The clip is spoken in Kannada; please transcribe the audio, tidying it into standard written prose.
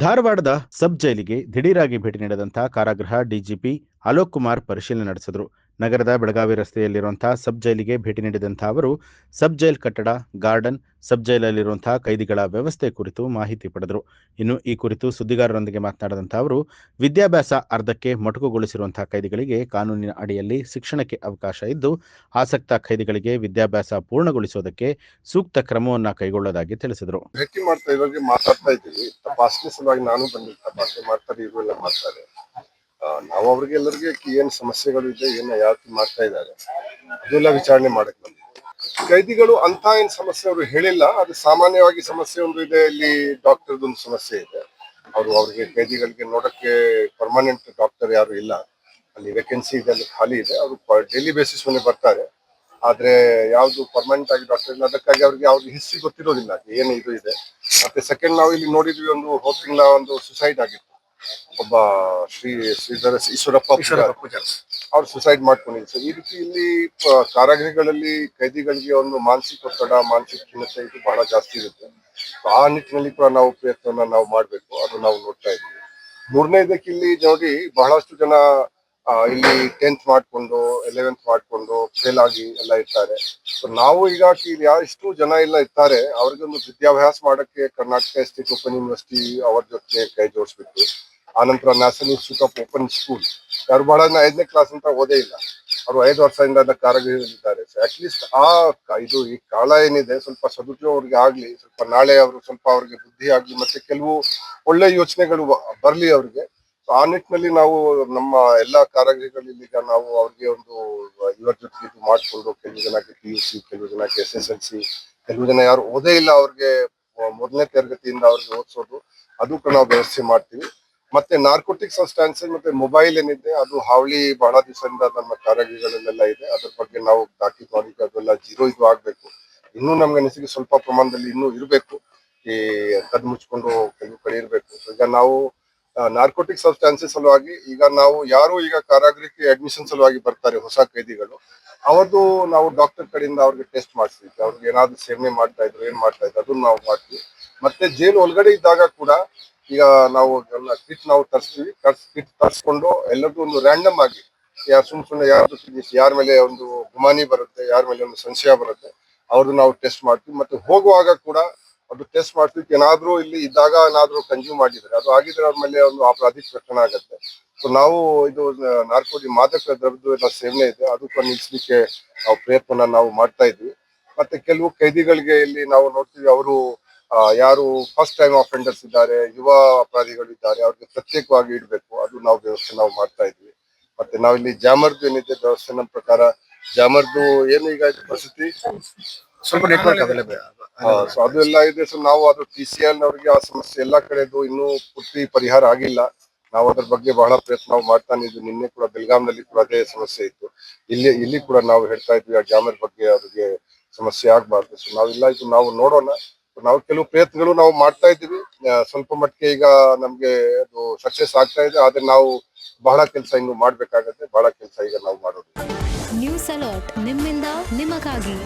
ಧಾರವಾಡದ ಸಬ್ ಜೈಲಿಗೆ ದಿಢೀರಾಗಿ ಭೇಟಿ ನೀಡಿದಂಥ ಕಾರಾಗೃಹ ಡಿಜಿಪಿ ಅಲೋಕ್ ಕುಮಾರ್ ಪರಿಶೀಲನೆ ನಡೆಸಿದರು. ನಗರದ ಬೆಳಗಾವಿ ರಸ್ತೆಯಲ್ಲಿರುವಂತಹ ಸಬ್ ಜೈಲಿಗೆ ಭೇಟಿ ನೀಡಿದಂಥ ಅವರು ಸಬ್ ಜೈಲ್ ಕಟ್ಟಡ, ಗಾರ್ಡನ್, ಸಬ್ ಜೈಲಲ್ಲಿರುವಂತಹ ಕೈದಿಗಳ ವ್ಯವಸ್ಥೆ ಕುರಿತು ಮಾಹಿತಿ ಪಡೆದರು. ಇನ್ನು ಈ ಕುರಿತು ಸುದ್ದಿಗಾರರೊಂದಿಗೆ ಮಾತನಾಡಿದಂಥ ಅವರು ವಿದ್ಯಾಭ್ಯಾಸ ಅರ್ಧಕ್ಕೆ ಮೊಟಕುಗೊಳಿಸಿರುವಂತಹ ಕೈದಿಗಳಿಗೆ ಕಾನೂನಿನ ಅಡಿಯಲ್ಲಿ ಶಿಕ್ಷಣಕ್ಕೆ ಅವಕಾಶ ಇದ್ದು, ಆಸಕ್ತ ಖೈದಿಗಳಿಗೆ ವಿದ್ಯಾಭ್ಯಾಸ ಪೂರ್ಣಗೊಳಿಸುವುದಕ್ಕೆ ಸೂಕ್ತ ಕ್ರಮವನ್ನು ಕೈಗೊಳ್ಳೋದಾಗಿ ತಿಳಿಸಿದರು. ಭೇಟಿ ಮಾಡ್ತಾ ಇವಾಗ ಮಾತಾಡ್ತಾ ಇದ್ದೀವಿ. ತಪಾಸಣೆ ಸಲುವಾಗಿ ನಾನು ಬಂದಿದ್ದೆ. ತಪಾಸಣೆ ಮಾಡ್ತಾರೆ, ಇವೆಲ್ಲ ಮಾಡ್ತಾರೆ. ನಾವು ಅವ್ರಿಗೆ ಎಲ್ಲರಿಗೆ ಏನ್ ಸಮಸ್ಯೆಗಳು ಇದೆ, ಏನ ಯಾವ ರೀತಿ ಮಾಡ್ತಾ ಇದ್ದಾರೆ ಅದೆಲ್ಲ ವಿಚಾರಣೆ ಮಾಡಕ್ ಬಂದಿದ್ದೆ. ಕೈದಿಗಳು ಅಂತ ಏನ್ ಸಮಸ್ಯೆ ಅವರು ಹೇಳಿಲ್ಲ. ಅದು ಸಾಮಾನ್ಯವಾಗಿ ಸಮಸ್ಯೆ ಒಂದು ಇದೆ. ಇಲ್ಲಿ ಡಾಕ್ಟರ್ದು ಒಂದು ಸಮಸ್ಯೆ ಇದೆ. ಅವ್ರಿಗೆ ಕೈದಿಗಳಿಗೆ ನೋಡಕ್ಕೆ ಪರ್ಮನೆಂಟ್ ಡಾಕ್ಟರ್ ಯಾರು ಇಲ್ಲ. ಅಲ್ಲಿ ವೇಕೆನ್ಸಿ ಇದೆ, ಅಲ್ಲಿ ಖಾಲಿ ಇದೆ. ಅವರು ಡೈಲಿ ಬೇಸಿಸ್ ಮೇಲೆ ಬರ್ತಾರೆ. ಆದ್ರೆ ಯಾವ್ದು ಪರ್ಮನೆಂಟ್ ಆಗಿ ಡಾಕ್ಟರ್ ಇಲ್ಲ. ಅದಕ್ಕಾಗಿ ಅವ್ರಿಗೆ ಹಿಸ್ಟ್ರಿ ಗೊತ್ತಿರೋದಿಲ್ಲ ಏನು ಇದು ಇದೆ. ಮತ್ತೆ ಸೆಕೆಂಡ್ ನಾವು ಇಲ್ಲಿ ನೋಡಿದ್ವಿ, ಒಂದು ಹೋದ ತಿಂಗಳ ಒಂದು ಸುಸೈಡ್ ಆಗಿತ್ತು. ಒಬ್ಬ ಶ್ರೀಧರ ಈಶ್ವರಪ್ಪ ಅವ್ರು ಸುಸೈಡ್ ಮಾಡ್ಕೊಂಡಿದ್ರು. ಸೊ ಈ ರೀತಿ ಇಲ್ಲಿ ಕಾರಾಗೃಹಗಳಲ್ಲಿ ಕೈದಿಗಳಿಗೆ ಒಂದು ಮಾನಸಿಕ ಒತ್ತಡ, ಮಾನಸಿಕ ಖಿನ್ನತೆ ಇದು ಬಹಳ ಜಾಸ್ತಿ ಇರುತ್ತೆ. ಆ ನಿಟ್ಟಿನಲ್ಲಿ ಕೂಡ ನಾವು ಪ್ರಯತ್ನವನ್ನ ನಾವು ಮಾಡ್ಬೇಕು. ಅದು ನಾವು ನೋಡ್ತಾ ಇದ್ವಿ. ಮೂರನೇದಕ್ಕೆ ಇಲ್ಲಿ ನೋಡಿ ಬಹಳಷ್ಟು ಜನ ಇಲ್ಲಿ 10th ಮಾಡ್ಕೊಂಡು 11th ಮಾಡ್ಕೊಂಡು ಫೇಲ್ ಆಗಿ ಎಲ್ಲ ಇರ್ತಾರೆ. ಸೊ ನಾವು ಈಗ ಇಷ್ಟು ಜನ ಎಲ್ಲ ಇರ್ತಾರೆ, ಅವ್ರಿಗೊಂದು ವಿದ್ಯಾಭ್ಯಾಸ ಮಾಡಕ್ಕೆ ಕರ್ನಾಟಕ ಸ್ಟೇಟ್ ಓಪನ್ ಯೂನಿವರ್ಸಿಟಿ ಅವ್ರ ಜೊತೆ ಕೈ ಜೋಡಿಸ್ಬಿಟ್ಟು, ಆನಂತರ national institute of open school, ಯಾರು ಬಹಳ 5ನೇ ಕ್ಲಾಸ್ ಅಂತ ಓದೇ ಇಲ್ಲ, ಅವರು 5 ವರ್ಷದಿಂದ ಕಾರಾಗೃಹದಲ್ಲಿದ್ದಾರೆ. ಸೊ ಅಟ್ಲೀಸ್ಟ್ ಈ ಕಾಲ ಏನಿದೆ ಸ್ವಲ್ಪ ಸದುಪಯೋಗ ಅವ್ರಿಗೆ ಆಗ್ಲಿ, ಸ್ವಲ್ಪ ನಾಳೆ ಅವರು ಸ್ವಲ್ಪ ಅವ್ರಿಗೆ ಬುದ್ಧಿ ಆಗ್ಲಿ, ಮತ್ತೆ ಕೆಲವು ಒಳ್ಳೆ ಯೋಚನೆಗಳು ಬರ್ಲಿ ಅವ್ರಿಗೆ. ಆ ನಿಟ್ಟಿನಲ್ಲಿ ನಾವು ನಮ್ಮ ಎಲ್ಲಾ ಕಾರಾಗೃಹಗಳಲ್ಲಿ ಈಗ ನಾವು ಅವ್ರಿಗೆ ಒಂದು ಇವರ ಜೊತೆಗೆ ಇದು ಮಾಡ್ಕೊಂಡು, ಕೆಲವು ಜನಕ್ಕೆ PUC, ಕೆಲವು ಜನಕ್ಕೆ SSLC, ಕೆಲವು ಜನ ಯಾರು ಓದೇ ಇಲ್ಲ ಅವ್ರಿಗೆ 1ನೇ ತರಗತಿಯಿಂದ ಅವ್ರಿಗೆ ಓದಿಸೋದು, ಅದಕ್ಕೂ ನಾವು ವ್ಯವಸ್ಥೆ ಮಾಡ್ತೀವಿ. ಮತ್ತೆ ನಾರ್ಕೋಟಿಕ್ ಸಬ್ಸ್ಟಾನ್ಸಸ್ ಮತ್ತೆ ಮೊಬೈಲ್ ಏನಿದೆ ಅದು ಹಾವಳಿ ಬಹಳ ದಿವಸದಿಂದ ನಮ್ಮ ಕಾರಾಗೃಹಗಳಲ್ಲೆಲ್ಲ ಇದೆ. ಅದ್ರ ಬಗ್ಗೆ ನಾವು ತಾಕೀತು ಮಾಡಿ ಅದೆಲ್ಲ ಇದು ಆಗ್ಬೇಕು. ಇನ್ನೂ ನಮ್ಗೆ ಅನಿಸಿಕೆ ಸ್ವಲ್ಪ ಪ್ರಮಾಣದಲ್ಲಿ ಇನ್ನೂ ಇರಬೇಕು. ಈ ಕದ್ ಮುಚ್ಕೊಂಡು ಕೆಲವು ಕಡೆ ಇರಬೇಕು. ಈಗ ನಾವು ನಾರ್ಕೋಟಿಕ್ ಸಬ್ಸ್ಟಾನ್ಸಸ್ ಸಲುವಾಗಿ ಈಗ ನಾವು ಯಾರು ಈಗ ಕಾರಾಗೃಹಕ್ಕೆ ಅಡ್ಮಿಷನ್ ಸಲುವಾಗಿ ಬರ್ತಾರೆ ಹೊಸ ಕೈದಿಗಳು, ಅವ್ರದ್ದು ನಾವು ಡಾಕ್ಟರ್ ಕಡೆಯಿಂದ ಅವ್ರಿಗೆ ಟೆಸ್ಟ್ ಮಾಡಿಸ್ತೀವಿ. ಅವ್ರಿಗೆ ಏನಾದ್ರು ಸೇವನೆ ಮಾಡ್ತಾ ಇದ್ರು, ಏನ್ ಮಾಡ್ತಾ ಇದ್ರು ಅದನ್ನ ನಾವು ಮಾಡ್ತೀವಿ. ಮತ್ತೆ ಜೈಲು ಒಳಗಡೆ ಇದ್ದಾಗ ಕೂಡ ಈಗ ನಾವು ಕಿಟ್ ನಾವು ತರಿಸ್ತೀವಿ. ಕಿಟ್ ತರಿಸ್ಕೊಂಡು ಎಲ್ಲರಿಗೂ ಒಂದು ರ್ಯಾಂಡಮ್ ಆಗಿ ಸುಮ್ಮನೆ ಯಾರ ಮೇಲೆ ಒಂದು ಗುಮಾನಿ ಬರುತ್ತೆ, ಯಾರ ಮೇಲೆ ಒಂದು ಸಂಶಯ ಬರುತ್ತೆ, ಅವ್ರದ್ದು ನಾವು ಟೆಸ್ಟ್ ಮಾಡ್ತೀವಿ. ಮತ್ತೆ ಹೋಗುವಾಗ ಕೂಡ ಅದು ಟೆಸ್ಟ್ ಮಾಡ್ತೀವಿ. ಏನಾದ್ರೂ ಇಲ್ಲಿ ಇದ್ದಾಗ ಏನಾದ್ರೂ ಕನ್ಸ್ಯೂಮ್ ಮಾಡಿದ್ರೆ, ಅದು ಆಗಿದ್ರೆ ಅವ್ರ ಮೇಲೆ ಒಂದು ಅಪರಾಧಿಕ ಪ್ರಕರಣ ಆಗುತ್ತೆ. ಸೊ ನಾವು ಇದು ಮಾದಕ ದ್ರವ್ಯದ ಎಲ್ಲ ಸೇವನೆ ಇದೆ, ಅದಕ್ಕೂ ನಿಲ್ಲಿಸಲಿಕ್ಕೆ ನಾವು ಪ್ರಯತ್ನ ನಾವು ಮಾಡ್ತಾ ಇದ್ವಿ. ಮತ್ತೆ ಕೆಲವು ಕೈದಿಗಳಿಗೆ ಇಲ್ಲಿ ನಾವು ನೋಡ್ತೀವಿ, ಅವರು ಯಾರು ಫಸ್ಟ್ ಟೈಮ್ ಅಫೆಂಡರ್ಸ್ ಇದ್ದಾರೆ, ಯುವ ಅಪರಾಧಿಗಳು ಇದ್ದಾರೆ, ಅವ್ರಿಗೆ ಪ್ರತ್ಯೇಕವಾಗಿ ಇಡಬೇಕು. ಅದು ನಾವು ವ್ಯವಸ್ಥೆ ನಾವು ಮಾಡ್ತಾ ಇದ್ವಿ. ಮತ್ತೆ ನಾವಿಲ್ಲಿ ಜಾಮರ್ದು ಏನಿದೆ ವ್ಯವಸ್ಥೆ, ನಮ್ಮ ಪ್ರಕಾರ ಜಾಮರ್ದು ಏನು ಈಗ ಪರಿಸ್ಥಿತಿ ಸ್ವಲ್ಪ ನೆಟ್ವರ್ಕ್ ಅವೈಲೇಬಲ್. ಸೊ ಅದು ಎಲ್ಲ ಇದೆ. ಸೊ ನಾವು ಅದು TCL ನವರಿಗೆ ಆ ಸಮಸ್ಯೆ ಎಲ್ಲಾ ಕಡೆದು ಇನ್ನೂ ಪೂರ್ತಿ ಪರಿಹಾರ ಆಗಿಲ್ಲ. ನಾವು ಅದ್ರ ಬಗ್ಗೆ ಬಹಳ ಪ್ರಯತ್ನ ನಾವು ಮಾಡ್ತಾನೆ ಇದ್ವಿ. ನಿನ್ನೆ ಕೂಡ ಬೆಳಗಾಂನಲ್ಲಿ ಕೂಡ ಅದೇ ಸಮಸ್ಯೆ ಇತ್ತು. ಇಲ್ಲಿ ಕೂಡ ನಾವು ಹೇಳ್ತಾ ಇದ್ವಿ ಆ ಜಾಮರ್ ಬಗ್ಗೆ ಅವ್ರಿಗೆ ಸಮಸ್ಯೆ ಆಗ್ಬಾರ್ದು. ಸೊ ನಾವೆಲ್ಲ ಇದು ನಾವು ನೋಡೋಣ. ನಾವು ಕೆಲವು ಪ್ರಯತ್ನಗಳು ನಾವು ಮಾಡ್ತಾ ಇದ್ದೀವಿ. ಸ್ವಲ್ಪ ಮಟ್ಟಿಗೆ ಈಗ ನಮ್ಗೆ ಅದು ಸಕ್ಸಸ್ ಆಗ್ತಾ ಇದೆ. ಆದ್ರೆ ನಾವು ಬಹಳ ಕೆಲಸ ಇನ್ನು ಮಾಡ್ಬೇಕಾಗತ್ತೆ. ಬಹಳ ಕೆಲಸ ಈಗ ನಾವು ಮಾಡೋದು. ನ್ಯೂಸ್ ಅಲರ್ಟ್, ನಿಮ್ಮಿಂದ ನಿಮಗಾಗಿ.